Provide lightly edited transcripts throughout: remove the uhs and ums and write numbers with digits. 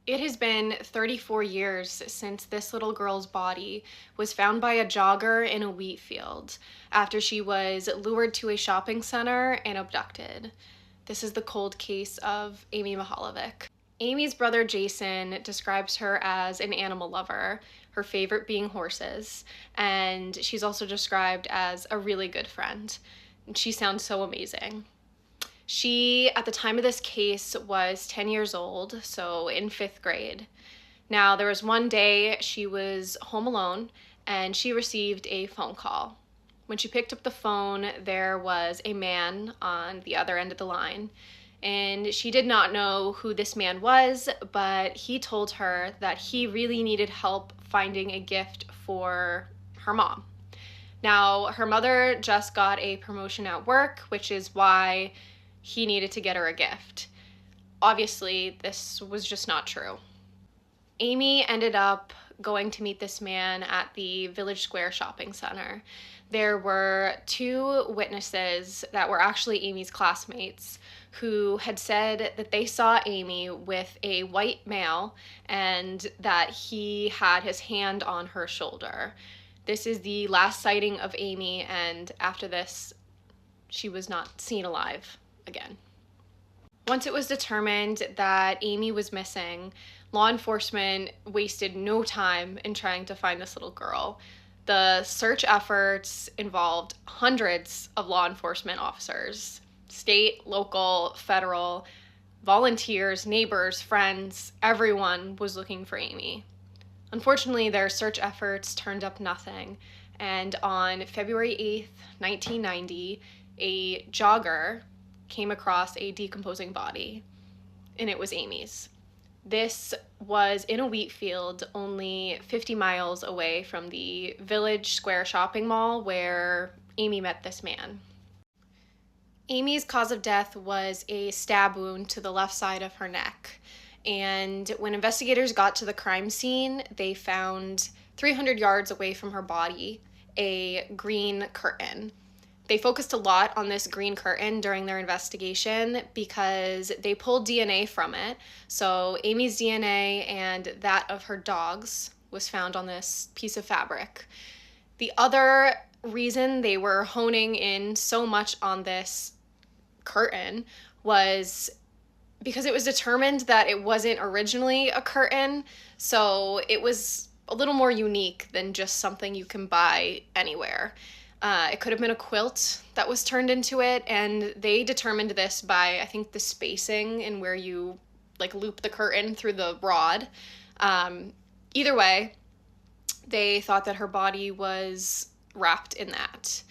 It has been 34 years since this little girl's body was found by a jogger in a wheat field after she was lured to a shopping center and abducted. This is the cold case of Amy Mihaljevic. Amy's brother Jason describes her as an animal lover, her favorite being horses, and she's also described as a really good friend. She sounds so amazing. She, at the time of this case, was 10 years old, so in fifth grade. Now, there was one day she was home alone and she received a phone call. When she picked up the phone, there was a man on the other end of the line, and she did not know who this man was, but he told her that he really needed help finding a gift for her mom. Now, her mother just got a promotion at work, which is why he needed to get her a gift. Obviously, this was just not true. Amy ended up going to meet this man at the Village Square shopping center. There were two witnesses that were actually Amy's classmates who had said that they saw Amy with a white male and that he had his hand on her shoulder. This is the last sighting of Amy, and after this, she was not seen alive again. Once it was determined that Amy was missing, law enforcement wasted no time in trying to find this little girl. The search efforts involved hundreds of law enforcement officers, state, local, federal, volunteers, neighbors, friends, everyone was looking for Amy. Unfortunately, their search efforts turned up nothing, and on February 8th, 1990, a jogger came across a decomposing body, and it was Amy's. This was in a wheat field only 50 miles away from the Village Square shopping mall where Amy met this man. Amy's cause of death was a stab wound to the left side of her neck, and when investigators got to the crime scene, they found 300 yards away from her body a green curtain. They focused a lot on this green curtain during their investigation because they pulled DNA from it. So Amy's DNA and that of her dog's was found on this piece of fabric. The other reason they were honing in so much on this curtain was because it was determined that it wasn't originally a curtain, so it was a little more unique than just something you can buy anywhere. It could have been a quilt that was turned into it, and they determined this by, I think, the spacing and where you loop the curtain through the rod. Either way, they thought that her body was wrapped in that.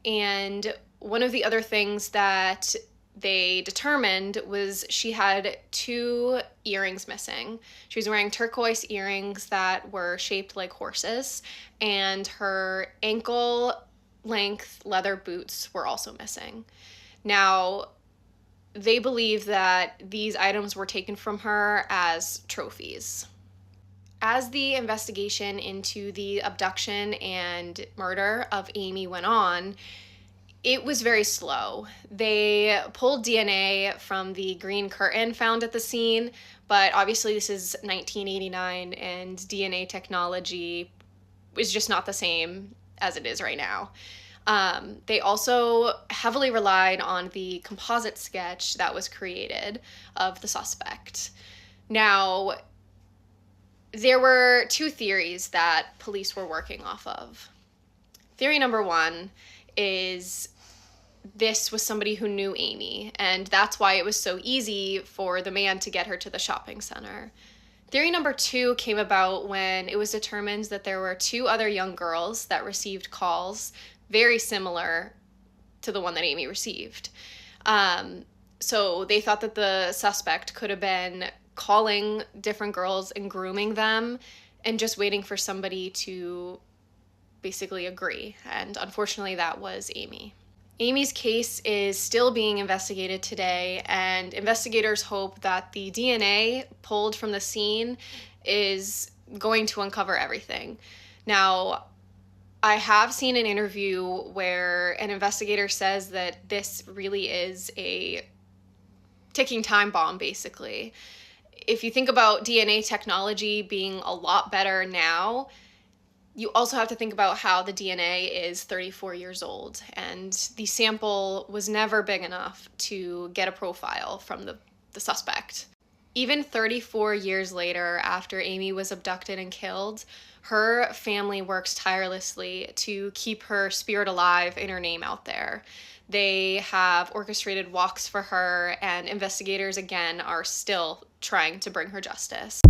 And one of the other things that they determined was she had two earrings missing. She was wearing turquoise earrings that were shaped like horses, and her ankle length leather boots were also missing. Now, they believe that these items were taken from her as trophies. As the investigation into the abduction and murder of Amy went on, it was very slow. They pulled DNA from the green curtain found at the scene, but obviously this is 1989 and DNA technology is just not the same as it is right now. They also heavily relied on the composite sketch that was created of the suspect. Now, there were two theories that police were working off of. Theory number one is this was somebody who knew Amy, and that's why it was so easy for the man to get her to the shopping center. Theory number two came about when it was determined that there were two other young girls that received calls very similar to the one that Amy received. So they thought that the suspect could have been calling different girls and grooming them and just waiting for somebody to basically agree. And unfortunately, that was Amy. Amy's case is still being investigated today, and investigators hope that the DNA pulled from the scene is going to uncover everything. Now, I have seen an interview where an investigator says that this really is a ticking time bomb, basically. if you think about DNA technology being a lot better now, you also have to think about how the DNA is 34 years old, and the sample was never big enough to get a profile from the suspect. Even 34 years later, after Amy was abducted and killed, her family works tirelessly to keep her spirit alive and her name out there. They have orchestrated walks for her, and investigators, again, are still trying to bring her justice.